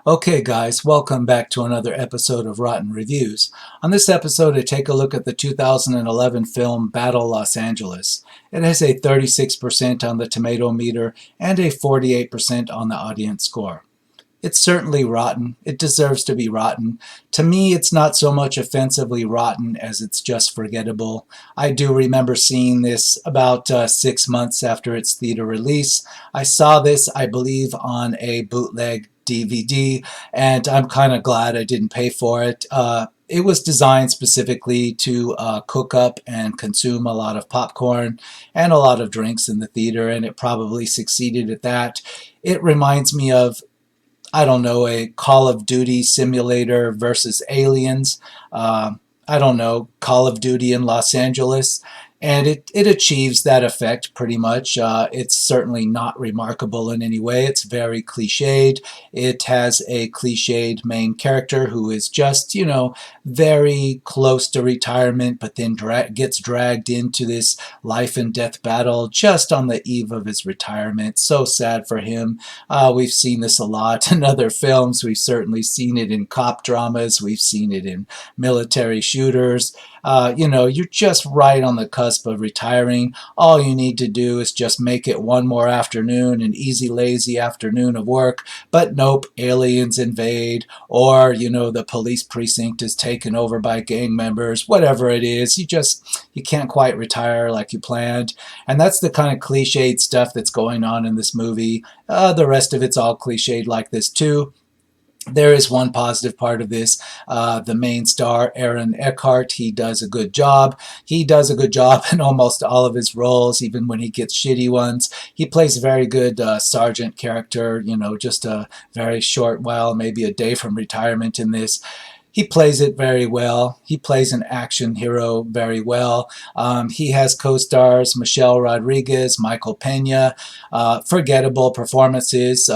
Okay guys, welcome back to another episode of Rotten Reviews. On this episode I take a look at the 2011 film Battle Los Angeles. It has a 36% on the tomato meter and a 48% on the audience score. It's certainly rotten. It deserves to be rotten. To me, it's not so much offensively rotten as it's just forgettable. I do remember seeing this about 6 months after its theater release. I saw this, I believe, on a bootleg DVD, and I'm kind of glad I didn't pay for it. It was designed specifically to cook up and consume a lot of popcorn and a lot of drinks in the theater, and it probably succeeded at that. It reminds me of, I don't know, a Call of Duty simulator versus aliens. I don't know, Call of Duty in Los Angeles. And it achieves that effect pretty much. It's certainly not remarkable in any way. It's very cliched. It has a cliched main character who is just, very close to retirement, but then gets dragged into this life and death battle just on the eve of his retirement. So sad for him. We've seen this a lot in other films. We've certainly seen it in cop dramas. We've seen it in military shooters. You're just right on the cusp of retiring. All you need to do is just make it one more afternoon, an easy, lazy afternoon of work. But nope, aliens invade, or, the police precinct is taken over by gang members, whatever it is. You can't quite retire like you planned. And that's the kind of cliched stuff that's going on in this movie. The rest of it's all cliched like this too. There is one positive part of this. The main star, Aaron Eckhart, he does a good job. He does a good job in almost all of his roles, even when he gets shitty ones. He plays a very good sergeant character, just a very short while, maybe a day from retirement in this. He plays it very well. He plays an action hero very well. He has co-stars Michelle Rodriguez, Michael Pena. Forgettable performances.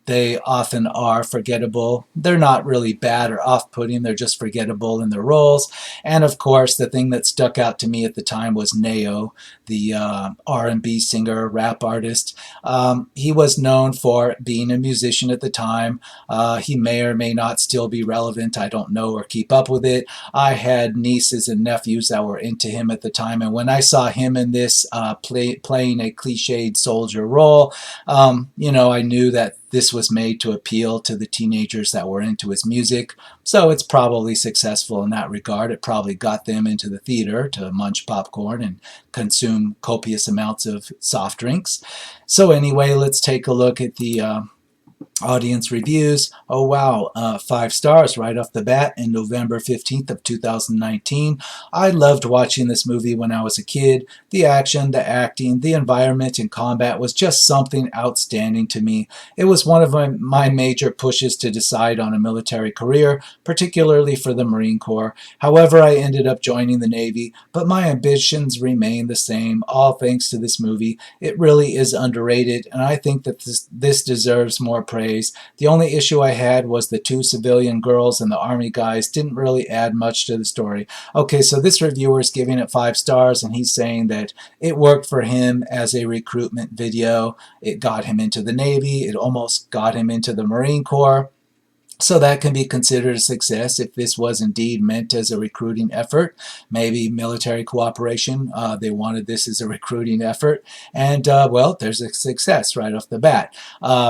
They often are forgettable. They're not really bad or off-putting. They're just forgettable in their roles. And of course, the thing that stuck out to me at the time was Nao, the R&B singer, rap artist. He was known for being a musician at the time. He may or may not still be relevant. I don't know or keep up with it. I had nieces and nephews that were into him at the time, and when I saw him in this playing a cliched soldier role, I knew that this was made to appeal to the teenagers that were into his music. So it's probably successful in that regard. It probably got them into the theater to munch popcorn and consume copious amounts of soft drinks. So anyway, let's take a look at the audience reviews. Oh wow, 5 stars right off the bat in November 15th of 2019. I loved watching this movie when I was a kid. The action, the acting, the environment and combat was just something outstanding to me. It was one of my major pushes to decide on a military career, particularly for the Marine Corps. However, I ended up joining the Navy, but my ambitions remain the same, all thanks to this movie. It really is underrated, and I think that this deserves more praise. The only issue I had was the 2 civilian girls and the Army guys didn't really add much to the story. Okay, so this reviewer is giving it 5 stars, and he's saying that it worked for him as a recruitment video. It got him into the Navy. It almost got him into the Marine Corps. So that can be considered a success if this was indeed meant as a recruiting effort. Maybe military cooperation, they wanted this as a recruiting effort. And, well, there's a success right off the bat.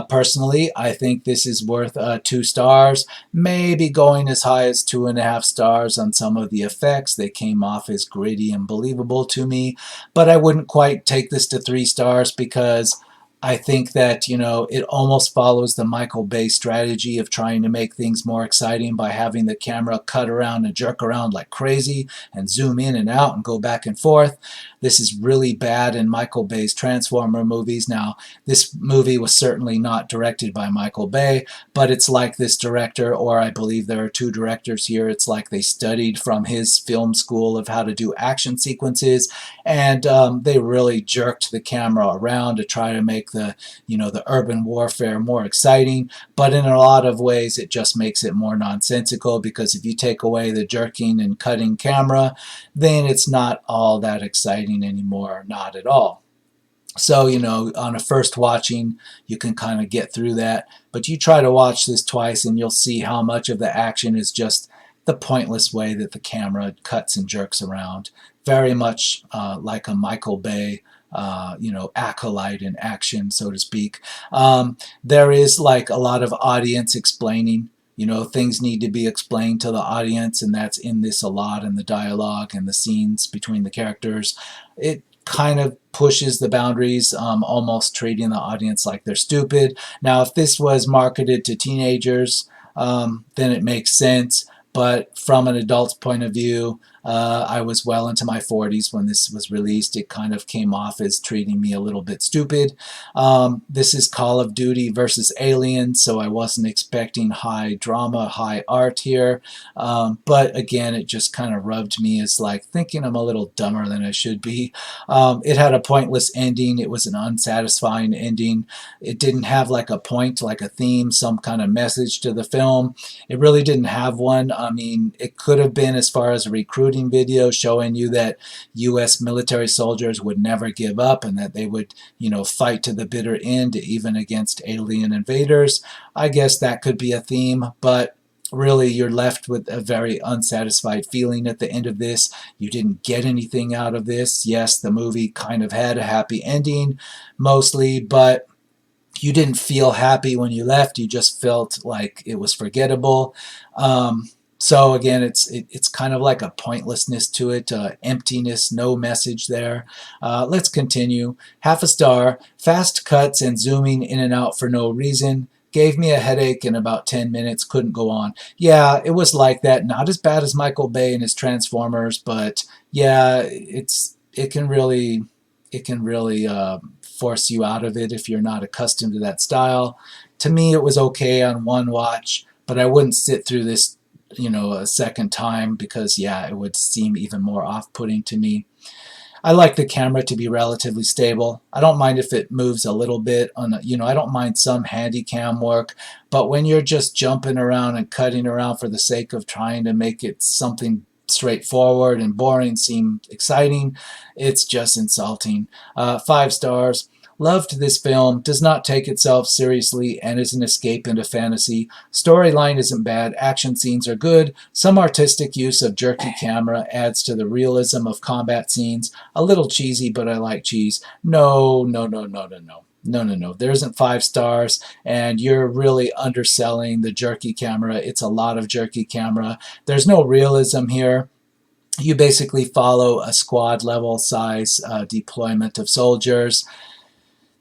Personally, I think this is worth 2 stars, maybe going as high as 2.5 stars on some of the effects. They came off as gritty and believable to me. But I wouldn't quite take this to 3 stars because I think that, it almost follows the Michael Bay strategy of trying to make things more exciting by having the camera cut around and jerk around like crazy and zoom in and out and go back and forth. This is really bad in Michael Bay's Transformer movies. Now, this movie was certainly not directed by Michael Bay, but it's like this director, or I believe there are 2 directors here, it's like they studied from his film school of how to do action sequences, and they really jerked the camera around to try to make the urban warfare more exciting, but in a lot of ways it just makes it more nonsensical, because if you take away the jerking and cutting camera, then it's not all that exciting anymore, not at all. So, on a first watching, you can kind of get through that. But you try to watch this twice and you'll see how much of the action is just the pointless way that the camera cuts and jerks around. Very much like a Michael Bay, acolyte in action, so to speak. There is like a lot of audience explaining. Things need to be explained to the audience, and that's in this a lot in the dialogue and the scenes between the characters. It kind of pushes the boundaries, almost treating the audience like they're stupid. Now, if this was marketed to teenagers, then it makes sense. But from an adult's point of view, I was well into my 40s when this was released. It kind of came off as treating me a little bit stupid. This is Call of Duty versus Aliens, so I wasn't expecting high drama, high art here. But again, it just kind of rubbed me as like thinking I'm a little dumber than I should be. It had a pointless ending. It was an unsatisfying ending. It didn't have like a point, like a theme, some kind of message to the film. It really didn't have one. I mean, it could have been as far as a recruiting video showing you that U.S. military soldiers would never give up and that they would, fight to the bitter end, even against alien invaders. I guess that could be a theme, but really you're left with a very unsatisfied feeling at the end of this. You didn't get anything out of this. Yes, the movie kind of had a happy ending, mostly, but you didn't feel happy when you left. You just felt like it was forgettable. So again, it's kind of like a pointlessness to it, emptiness, no message there. Let's continue. Half a star. Fast cuts and zooming in and out for no reason. Gave me a headache in about 10 minutes, couldn't go on. Yeah, it was like that. Not as bad as Michael Bay and his Transformers, but yeah, it can really force you out of it if you're not accustomed to that style. To me, it was okay on one watch, but I wouldn't sit through this, a second time because, yeah, it would seem even more off-putting to me. I like the camera to be relatively stable. I don't mind if it moves a little bit on, I don't mind some handy cam work, but when you're just jumping around and cutting around for the sake of trying to make it something straightforward and boring seem exciting, it's just insulting. 5 stars. Loved this film, does not take itself seriously, and is an escape into fantasy. Storyline isn't bad, action scenes are good, some artistic use of jerky camera adds to the realism of combat scenes. A little cheesy, but I like cheese. No, no, no, no, no, no. No, no, no. There isn't 5 stars, and you're really underselling the jerky camera. It's a lot of jerky camera. There's no realism here. You basically follow a squad level size deployment of soldiers.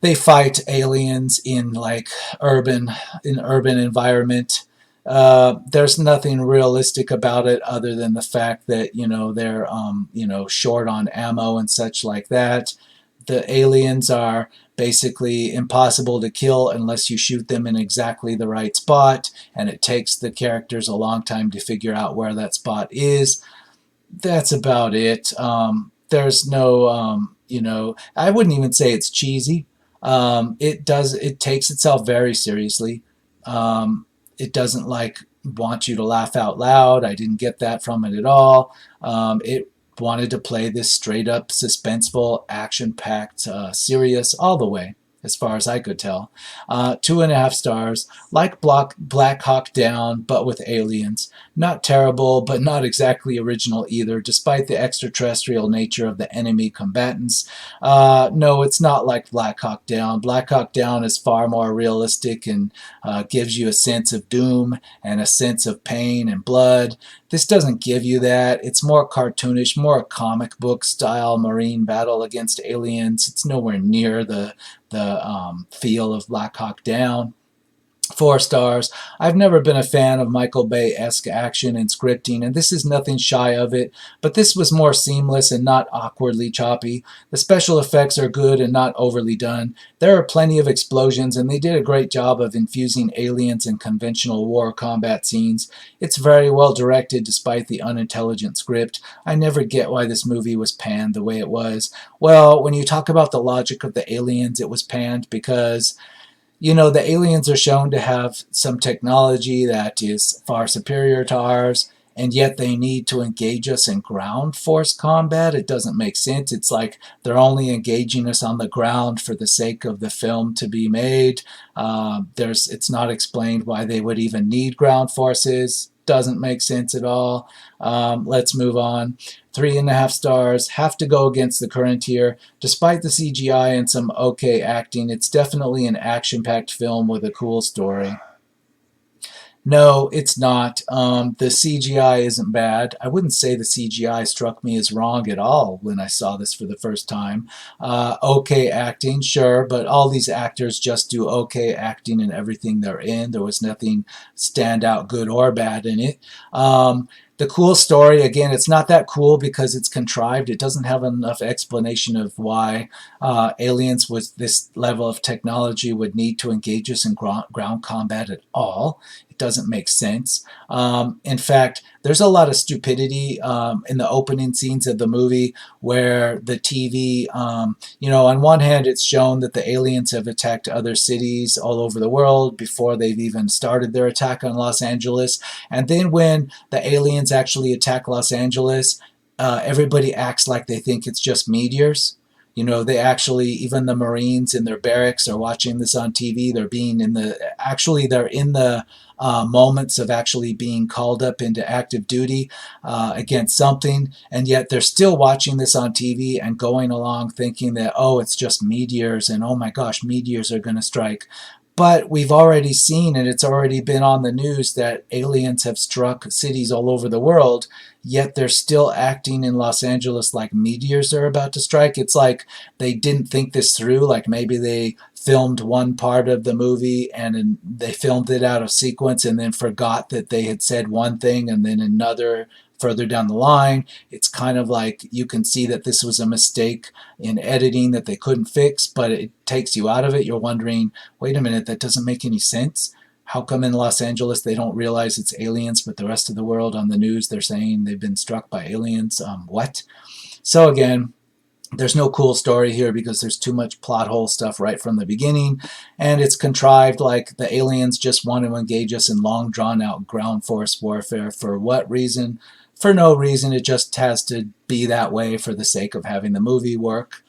They fight aliens in like urban environment. There's nothing realistic about it other than the fact that they're short on ammo and such like that. The aliens are basically impossible to kill unless you shoot them in exactly the right spot, and it takes the characters a long time to figure out where that spot is. That's about it. There's no, I wouldn't even say it's cheesy. It takes itself very seriously. It doesn't like want you to laugh out loud. I didn't get that from it at all. It wanted to play this straight up suspenseful, action-packed, serious all the way, as far as I could tell. 2.5 stars, like Black Hawk Down, but with aliens. Not terrible, but not exactly original either, despite the extraterrestrial nature of the enemy combatants. No, it's not like Black Hawk Down. Black Hawk Down is far more realistic and gives you a sense of doom and a sense of pain and blood. This doesn't give you that. It's more cartoonish, more comic book style marine battle against aliens. It's nowhere near the feel of Black Hawk Down. 4 stars. I've never been a fan of Michael Bay-esque action and scripting, and this is nothing shy of it, but this was more seamless and not awkwardly choppy. The special effects are good and not overly done. There are plenty of explosions, and they did a great job of infusing aliens in conventional war combat scenes. It's very well directed despite the unintelligent script. I never get why this movie was panned the way it was. Well, when you talk about the logic of the aliens, it was panned because the aliens are shown to have some technology that is far superior to ours, and yet they need to engage us in ground force combat. It doesn't make sense. It's like they're only engaging us on the ground for the sake of the film to be made. It's not explained why they would even need ground forces. Doesn't make sense at all. Let's move on. 3.5 stars. Have to go against the current tier. Despite the CGI and some okay acting, it's definitely an action-packed film with a cool story. No, it's not. The CGI isn't bad. I wouldn't say the CGI struck me as wrong at all when I saw this for the first time. Okay acting, sure, but all these actors just do okay acting in everything they're in. There was nothing stand out good or bad in it. The cool story, again, it's not that cool because it's contrived. It doesn't have enough explanation of why aliens with this level of technology would need to engage us in ground combat at all. Doesn't make sense. In fact, there's a lot of stupidity in the opening scenes of the movie where the TV, on one hand, it's shown that the aliens have attacked other cities all over the world before they've even started their attack on Los Angeles. And then when the aliens actually attack Los Angeles, everybody acts like they think it's just meteors. They actually, even the Marines in their barracks are watching this on TV. They're in the moments of actually being called up into active duty against something, and yet they're still watching this on TV and going along thinking that, oh, it's just meteors, and oh my gosh, meteors are going to strike. But we've already seen, and it's already been on the news, that aliens have struck cities all over the world, yet they're still acting in Los Angeles like meteors are about to strike. It's like they didn't think this through, like maybe they filmed one part of the movie and they filmed it out of sequence and then forgot that they had said one thing and then another further down the line. It's kind of like you can see that this was a mistake in editing that they couldn't fix, but it takes you out of it. You're wondering, wait a minute, that doesn't make any sense. How come in Los Angeles they don't realize it's aliens, but the rest of the world on the news they're saying they've been struck by aliens? What? So again, there's no cool story here because there's too much plot hole stuff right from the beginning, and it's contrived like the aliens just want to engage us in long drawn out ground force warfare. For what reason? For no reason. It just has to be that way for the sake of having the movie work.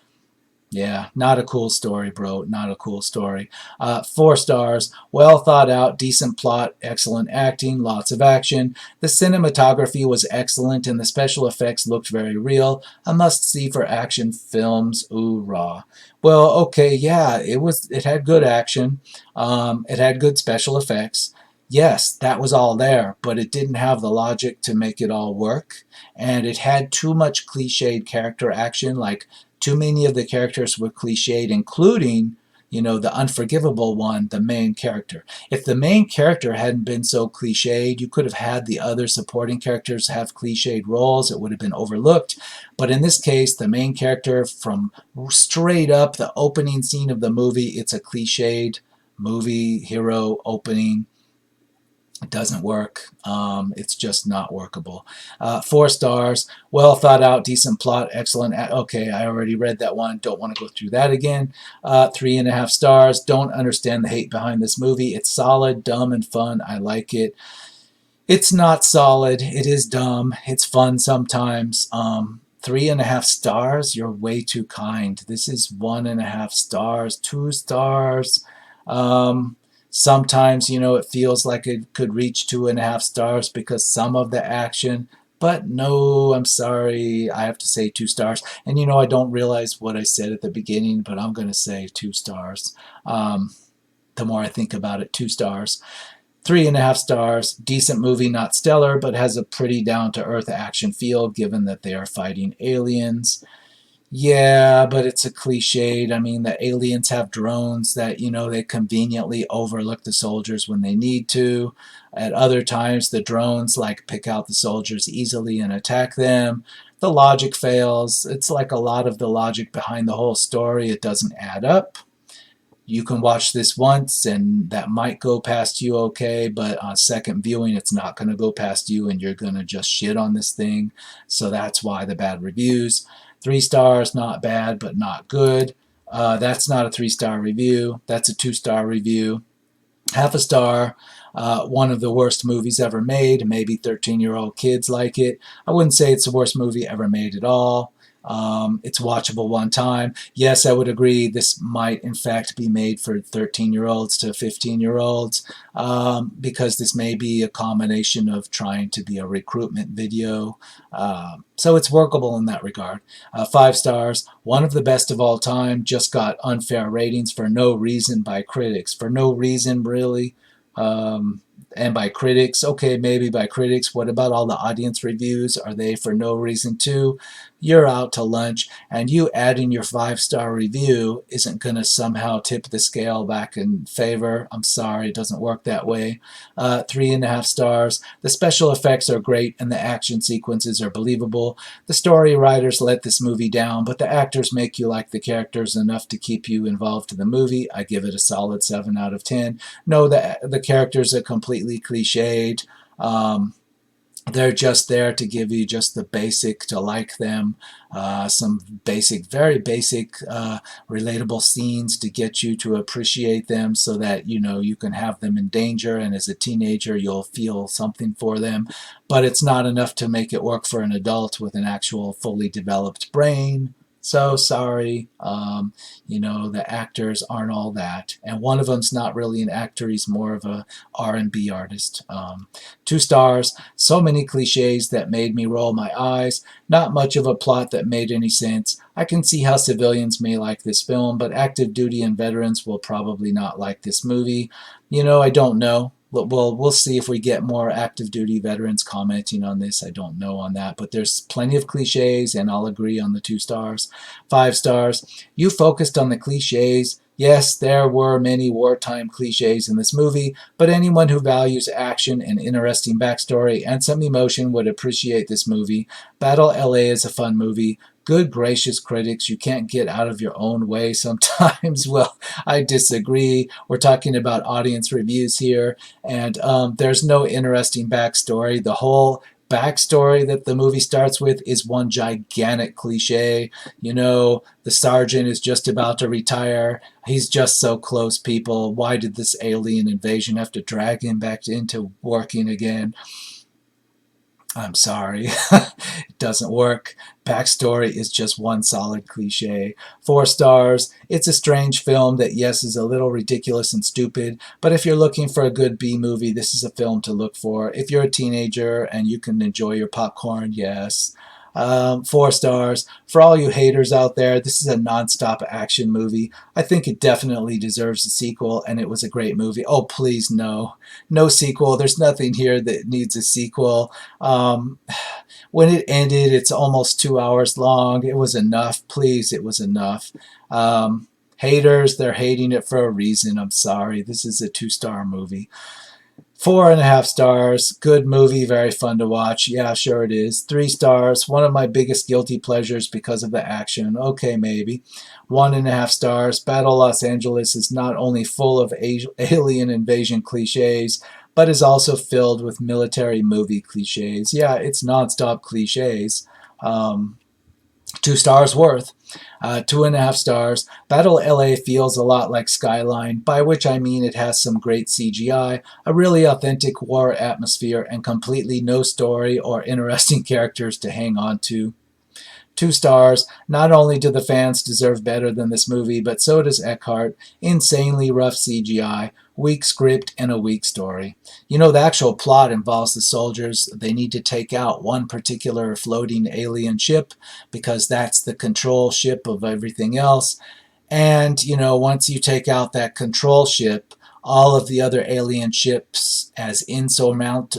Yeah, not a cool story, bro. Not a cool story. 4 stars. Well thought out, decent plot, excellent acting, lots of action. The cinematography was excellent and the special effects looked very real. A must-see for action films. Ooh, raw. Well, okay, yeah, it had good action. It had good special effects. Yes, that was all there, but it didn't have the logic to make it all work. And it had too much cliched character action, like too many of the characters were cliched, including, the unforgivable one, the main character. If the main character hadn't been so cliched, you could have had the other supporting characters have cliched roles. It would have been overlooked. But in this case, the main character, from straight up the opening scene of the movie, it's a cliched movie hero opening. It doesn't work. It's just not workable. 4 stars. Well thought out, decent plot, excellent. Okay, I already read that one. Don't want to go through that again. 3.5 stars. Don't understand the hate behind this movie. It's solid, dumb, and fun. I like it. It's not solid. It is dumb. It's fun sometimes. 3.5 stars. You're way too kind. This is 1.5 stars. 2 stars. Sometimes, it feels like it could reach 2.5 stars because some of the action, but no, I'm sorry, I have to say 2 stars. And I don't realize what I said at the beginning, but I'm going to say 2 stars. The more I think about it, 2 stars. 3.5 stars, decent movie, not stellar, but has a pretty down-to-earth action feel given that they are fighting aliens. Yeah, but it's a cliched. I mean, the aliens have drones that, they conveniently overlook the soldiers when they need to. At other times, the drones, pick out the soldiers easily and attack them. The logic fails. It's like a lot of the logic behind the whole story. It doesn't add up. You can watch this once, and that might go past you okay, but on second viewing, it's not going to go past you, and you're going to just shit on this thing. So that's why the bad reviews. 3 stars, not bad, but not good. That's not a 3-star review. That's a 2-star review. Half a star. One of the worst movies ever made. Maybe 13-year-old kids like it. I wouldn't say it's the worst movie ever made at all. It's watchable one time. Yes, I would agree this might in fact be made for 13-year-olds to 15-year-olds, because this may be a combination of trying to be a recruitment video. So it's workable in that regard. 5 stars. One of the best of all time. Just got unfair ratings for no reason by critics. For no reason, really. Um, and by critics, okay, maybe by critics. What about all the audience reviews? Are they for no reason too? You're out to lunch, and you adding your 5-star review isn't going to somehow tip the scale back in favor. I'm sorry, it doesn't work that way. 3.5 stars. The special effects are great, and the action sequences are believable. The story writers let this movie down, but the actors make you like the characters enough to keep you involved in the movie. I give it a solid 7 out of 10. No, the characters are completely cliched. They're just there to give you just the basic to like them, some basic, very basic, relatable scenes to get you to appreciate them, so that you can have them in danger, and as a teenager you'll feel something for them. But it's not enough to make it work for an adult with an actual fully developed brain. So sorry, the actors aren't all that, and one of them's not really an actor; he's more of a R&B artist. 2 stars. So many cliches that made me roll my eyes. Not much of a plot that made any sense. I can see how civilians may like this film, but active duty and veterans will probably not like this movie. I don't know. Well, we'll see if we get more active duty veterans commenting on this. I don't know on that, but there's plenty of cliches, and I'll agree on the 2 stars. 5 stars. You focused on the cliches. Yes, there were many wartime cliches in this movie, but anyone who values action and interesting backstory and some emotion would appreciate this movie. Battle LA is a fun movie. Good gracious critics, you can't get out of your own way sometimes. Well, I disagree. We're talking about audience reviews here, and there's no interesting backstory. The whole backstory that the movie starts with is one gigantic cliche. The sergeant is just about to retire. He's just so close, people. Why did this alien invasion have to drag him back into working again? I'm sorry. It doesn't work. Backstory is just one solid cliche. 4 stars. It's a strange film that, yes, is a little ridiculous and stupid, but if you're looking for a good B movie, this is a film to look for. If you're a teenager and you can enjoy your popcorn, yes. 4 stars. For all you haters out there, this is a non-stop action movie. I think it definitely deserves a sequel, and it was a great movie. Oh, please, no. No sequel. There's nothing here that needs a sequel. When it ended, it's almost 2 hours long. It was enough. Please, it was enough. Haters, they're hating it for a reason. I'm sorry. This is a 2-star movie. 4.5 stars. Good movie, very fun to watch. Yeah, sure it is. 3 stars. One of my biggest guilty pleasures because of the action. Okay, maybe. 1.5 stars. Battle Los Angeles is not only full of alien invasion cliches, but is also filled with military movie cliches. Yeah, it's nonstop cliches. 2 stars worth. 2.5 stars. Battle LA feels a lot like Skyline, by which I mean it has some great CGI, a really authentic war atmosphere, and completely no story or interesting characters to hang on to. 2 stars. Not only do the fans deserve better than this movie, but so does Eckhart. Insanely rough CGI, weak script, and a weak story. The actual plot involves the soldiers. They need to take out one particular floating alien ship because that's the control ship of everything else. And, once you take out that control ship, all of the other alien ships, as invulnerable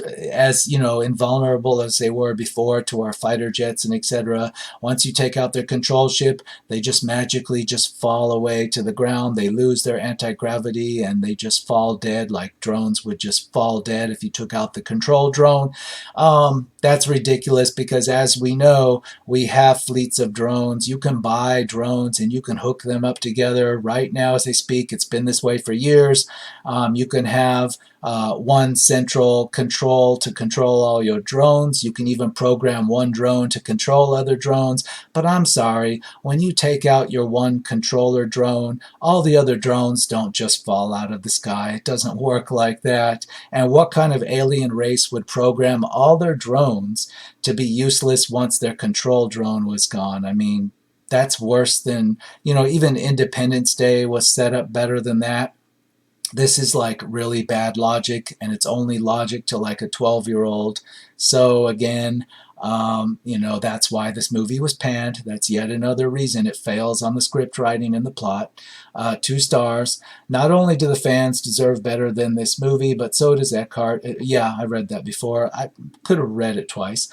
as they were before to our fighter jets and etc. Once you take out their control ship, they just magically just fall away to the ground. They lose their anti-gravity and they just fall dead, like drones would just fall dead if you took out the control drone. That's ridiculous because, as we know, we have fleets of drones. You can buy drones and you can hook them up together right now as they speak. It's been this way for years. You can have one central control to control all your drones. You can even program one drone to control other drones. But I'm sorry, when you take out your one controller drone, all the other drones don't just fall out of the sky. It doesn't work like that. And what kind of alien race would program all their drones to be useless once their control drone was gone? I mean, that's worse than, even Independence Day was set up better than that. This is like really bad logic, and it's only logic to like a 12-year-old. So again, that's why this movie was panned. That's yet another reason it fails on the script writing and the plot. 2 stars. Not only do the fans deserve better than this movie, but so does Eckhart. Yeah, I read that before. I could have read it twice.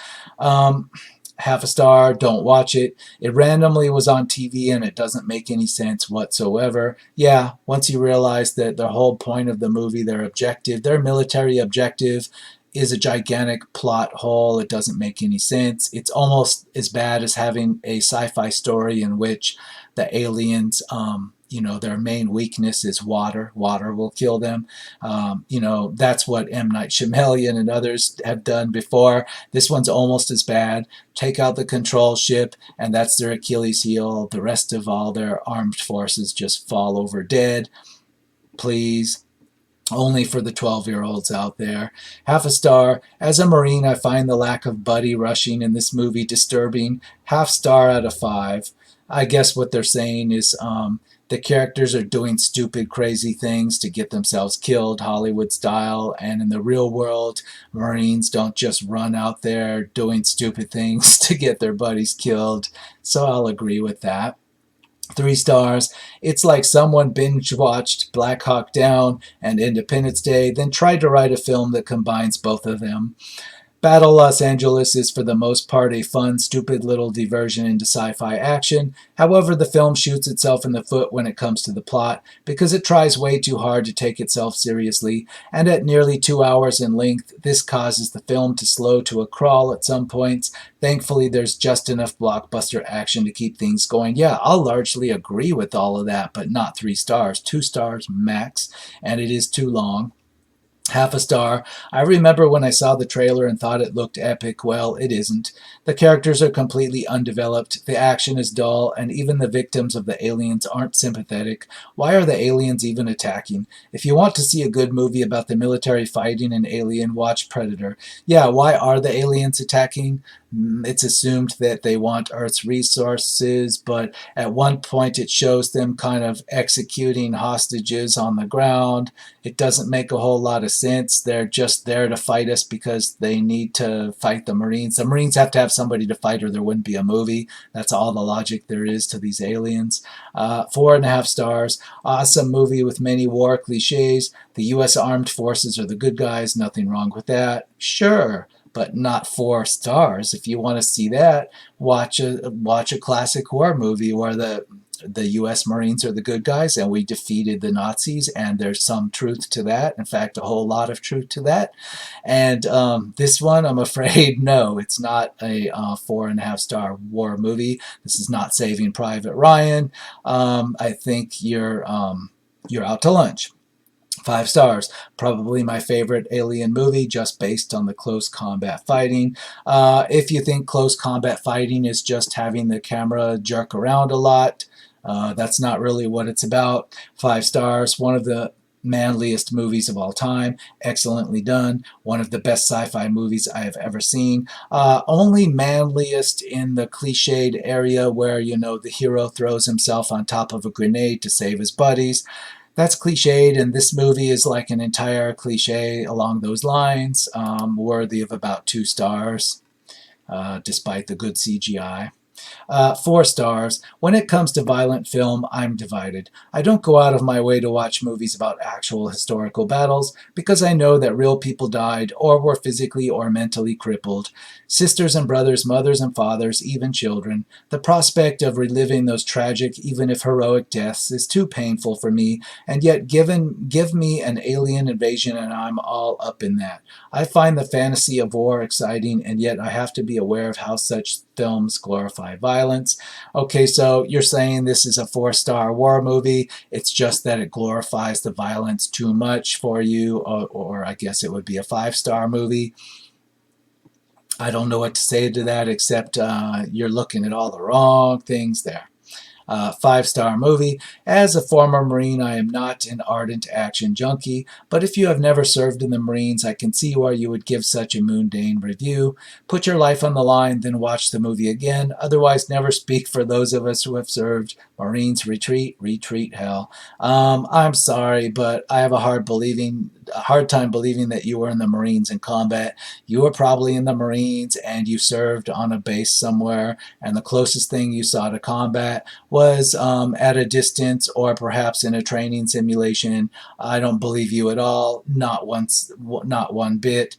Half a star, don't watch it. It randomly was on TV and it doesn't make any sense whatsoever. Yeah, once you realize that the whole point of the movie, their military objective, is a gigantic plot hole. It doesn't make any sense. It's almost as bad as having a sci-fi story in which the aliens, their main weakness is water. Water will kill them. That's what M. Night Shyamalan and others have done before. This one's almost as bad. Take out the control ship, and that's their Achilles heel. The rest of all their armed forces just fall over dead. Please. Only for the 12-year-olds out there. Half a star. As a Marine, I find the lack of buddy rushing in this movie disturbing. Half star out of 5. I guess what they're saying is the characters are doing stupid, crazy things to get themselves killed, Hollywood style, and in the real world, Marines don't just run out there doing stupid things to get their buddies killed. So I'll agree with that. 3 stars. It's like someone binge-watched Black Hawk Down and Independence Day, then tried to write a film that combines both of them. Battle Los Angeles is for the most part a fun, stupid little diversion into sci-fi action. However, the film shoots itself in the foot when it comes to the plot because it tries way too hard to take itself seriously, and at nearly 2 hours in length, this causes the film to slow to a crawl at some points. Thankfully, there's just enough blockbuster action to keep things going. Yeah, I'll largely agree with all of that, but not 3 stars. 2 stars max, and it is too long. Half a star. I remember when I saw the trailer and thought it looked epic. Well, it isn't. The characters are completely undeveloped, the action is dull, and even the victims of the aliens aren't sympathetic. Why are the aliens even attacking? If you want to see a good movie about the military fighting an alien, watch Predator. Yeah, why are the aliens attacking? It's assumed that they want Earth's resources, but at one point it shows them kind of executing hostages on the ground. It doesn't make a whole lot of sense. They're just there to fight us because they need to fight the Marines. The Marines have to have somebody to fight or there wouldn't be a movie. That's all the logic there is to these aliens. 4.5 stars. Awesome movie with many war cliches. The U.S. Armed Forces are the good guys. Nothing wrong with that. Sure. But not 4 stars. If you want to see that, watch a classic war movie where the U.S. Marines are the good guys and we defeated the Nazis, and there's some truth to that. In fact, a whole lot of truth to that. And this one, I'm afraid, no, it's not a 4.5 star war movie. This is not Saving Private Ryan. I think you're out to lunch. 5 stars. Probably my favorite alien movie just based on the close combat fighting. If you think close combat fighting is just having the camera jerk around a lot, that's not really what it's about. 5 stars. One of the manliest movies of all time. Excellently done. One of the best sci-fi movies I have ever seen. Only manliest in the cliched area where, the hero throws himself on top of a grenade to save his buddies. That's cliched, and this movie is like an entire cliche along those lines, worthy of about 2 stars, despite the good CGI. 4 stars. When it comes to violent film, I'm divided. I don't go out of my way to watch movies about actual historical battles because I know that real people died or were physically or mentally crippled. Sisters and brothers, mothers and fathers, even children. The prospect of reliving those tragic, even if heroic deaths is too painful for me, and yet give me an alien invasion and I'm all up in that. I find the fantasy of war exciting, and yet I have to be aware of how such films glorify glorify violence. Okay, so you're saying this is a 4-star war movie. It's just that it glorifies the violence too much for you, or I guess it would be a 5-star movie. I don't know what to say to that except you're looking at all the wrong things there. 5-star movie. As a former Marine, I am not an ardent action junkie, but if you have never served in the Marines, I can see why you would give such a mundane review. Put your life on the line, then watch the movie again. Otherwise, never speak for those of us who have served. Marines retreat, retreat hell. I'm sorry, but I have a hard time believing that you were in the Marines in combat. You were probably in the Marines and you served on a base somewhere, and the closest thing you saw to combat was at a distance or perhaps in a training simulation. I don't believe you at all, not once, not one bit.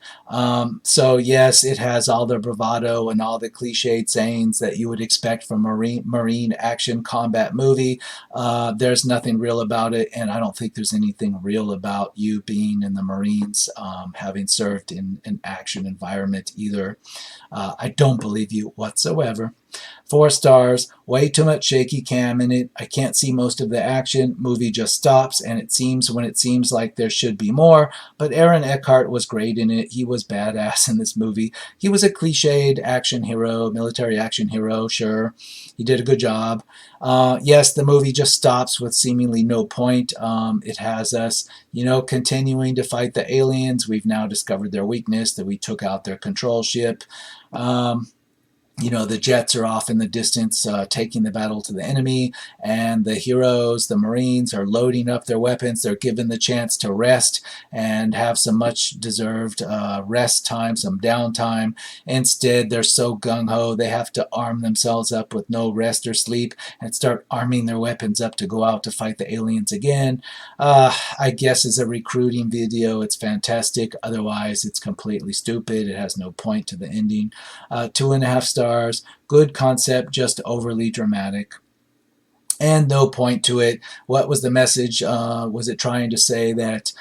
So yes, it has all the bravado and all the cliched sayings that you would expect from a Marine action combat movie. There's nothing real about it, and I don't think there's anything real about you being in the Marines, having served in an action environment either. I don't believe you whatsoever. 4 stars, way too much shaky cam in it. I can't see most of the action. Movie just stops, and it seems when it seems like there should be more. But Aaron Eckhart was great in it. He was badass in this movie. He was a cliched action hero, military action hero, sure. He did a good job. Yes, the movie just stops with seemingly no point. It has us, continuing to fight the aliens. We've now discovered their weakness, that we took out their control ship. The jets are off in the distance taking the battle to the enemy, and the heroes, the Marines, are loading up their weapons. They're given the chance to rest and have some much deserved rest time, some downtime. Instead, they're so gung-ho they have to arm themselves up with no rest or sleep and start arming their weapons up to go out to fight the aliens again. I guess as a recruiting video, it's fantastic. Otherwise, it's completely stupid. It has no point to the ending. 2.5 stars. Good concept, just overly dramatic. And no point to it. What was the message? Was it trying to say that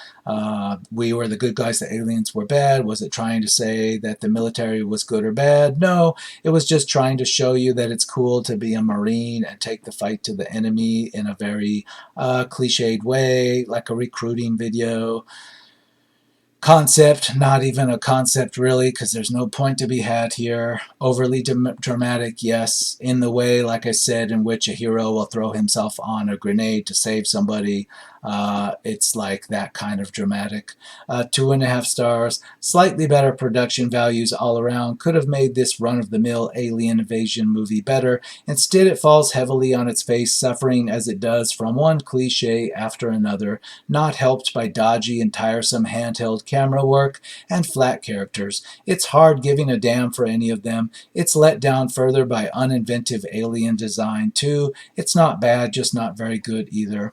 we were the good guys, the aliens were bad? Was it trying to say that the military was good or bad? No, it was just trying to show you that it's cool to be a Marine and take the fight to the enemy in a very cliched way, like a recruiting video. Concept, not even a concept really, because there's no point to be had here. Overly dramatic, yes, in the way, like I said, in which a hero will throw himself on a grenade to save somebody. It's like that kind of dramatic. 2.5 stars, slightly better production values all around. Could have made this run-of-the-mill alien invasion movie better. Instead, it falls heavily on its face, suffering as it does from one cliche after another, not helped by dodgy and tiresome handheld camera work and flat characters. It's hard giving a damn for any of them. It's let down further by uninventive alien design, too. It's not bad, just not very good either.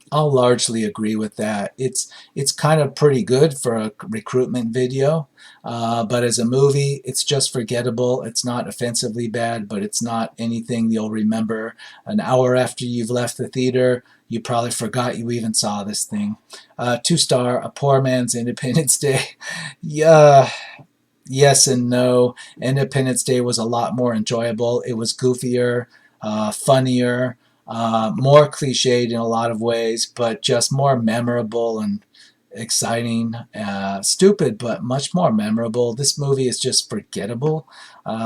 I'll largely agree with that. It's kind of pretty good for a recruitment video, but as a movie, it's just forgettable. It's not offensively bad, but it's not anything you'll remember. An hour after you've left the theater, you probably forgot you even saw this thing. 2-star, A Poor Man's Independence Day. Yeah. Yes and no. Independence Day was a lot more enjoyable. It was goofier, funnier, more cliched in a lot of ways, but just more memorable and exciting. Stupid, but much more memorable. This movie is just forgettable.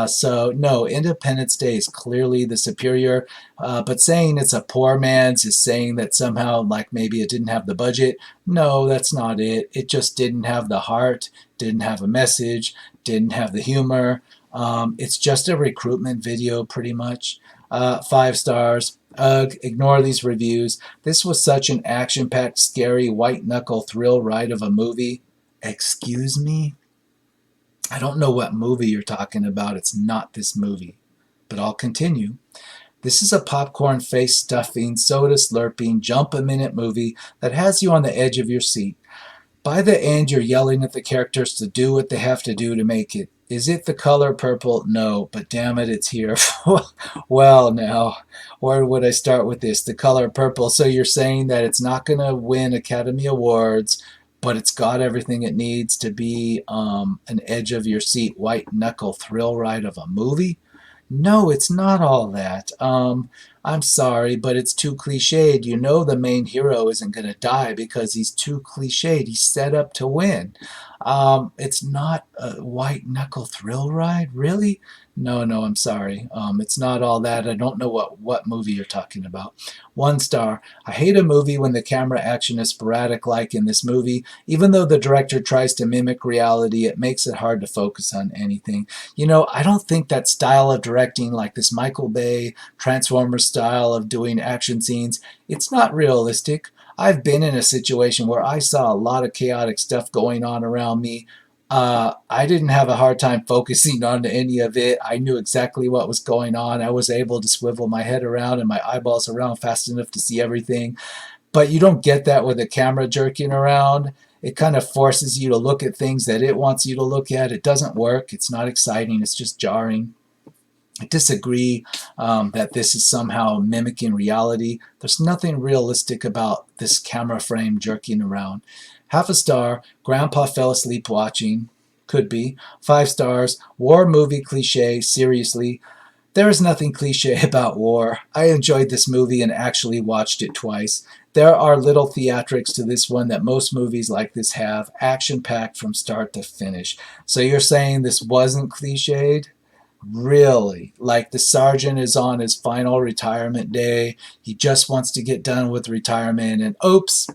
So no, Independence Day is clearly the superior, but saying it's a poor man's is saying that somehow, like, maybe it didn't have the budget. No, that's not it. It just didn't have the heart, didn't have a message, didn't have the humor. It's just a recruitment video, pretty much. 5 stars. Ugh, ignore these reviews. This was such an action-packed, scary, white-knuckle thrill ride of a movie. Excuse me? I don't know what movie you're talking about. It's not this movie. But I'll continue. This is a popcorn face stuffing, soda slurping, jump-a-minute movie that has you on the edge of your seat. By the end, you're yelling at the characters to do what they have to do to make it. Is it the color purple? No, but damn it, it's here. Well, now, where would I start with this? The color purple. So you're saying that it's not going to win Academy Awards, but it's got everything it needs to be an edge of your seat, white knuckle thrill ride of a movie? No, it's not all that. I'm sorry, but it's too cliched. You know the main hero isn't going to die because he's too cliched. He's set up to win. It's not a white knuckle thrill ride, really? No, no, I'm sorry. It's not all that. I don't know what movie you're talking about. 1 star. I hate a movie when the camera action is sporadic like in this movie. Even though the director tries to mimic reality, it makes it hard to focus on anything. You know, I don't think that style of directing, like this Michael Bay Transformers style of doing action scenes, it's not realistic. I've been in a situation where I saw a lot of chaotic stuff going on around me. I didn't have a hard time focusing on any of it. I knew exactly what was going on. I was able to swivel my head around and my eyeballs around fast enough to see everything. But you don't get that with a camera jerking around. It kind of forces you to look at things that it wants you to look at. It doesn't work. It's not exciting. It's just jarring. I disagree that this is somehow mimicking reality. There's nothing realistic about this camera frame jerking around. 0.5 star, Grandpa fell asleep watching. Could be. 5 stars, war movie cliche, seriously. There is nothing cliche about war. I enjoyed this movie and actually watched it twice. There are little theatrics to this one that most movies like this have, action packed from start to finish. So you're saying this wasn't cliched? Really? Like the sergeant is on his final retirement day. He just wants to get done with retirement, and oops,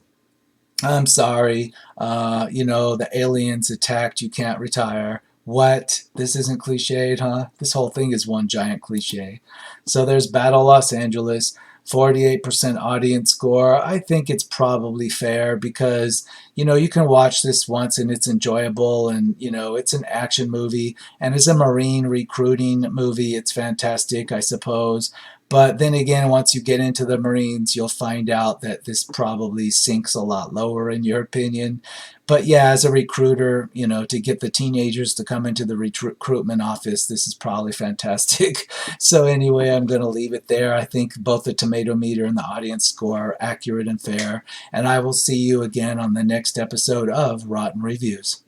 I'm sorry. The aliens attacked. You can't retire. What? This isn't cliched, huh? This whole thing is one giant cliche. So there's Battle Los Angeles, 48% audience score. I think it's probably fair because, you can watch this once and it's enjoyable, and, it's an action movie. And as a Marine recruiting movie, it's fantastic, I suppose. But then again, once you get into the Marines, you'll find out that this probably sinks a lot lower in your opinion. But yeah, as a recruiter, to get the teenagers to come into the recruitment office, this is probably fantastic. So anyway, I'm going to leave it there. I think both the tomato meter and the audience score are accurate and fair. And I will see you again on the next episode of Rotten Reviews.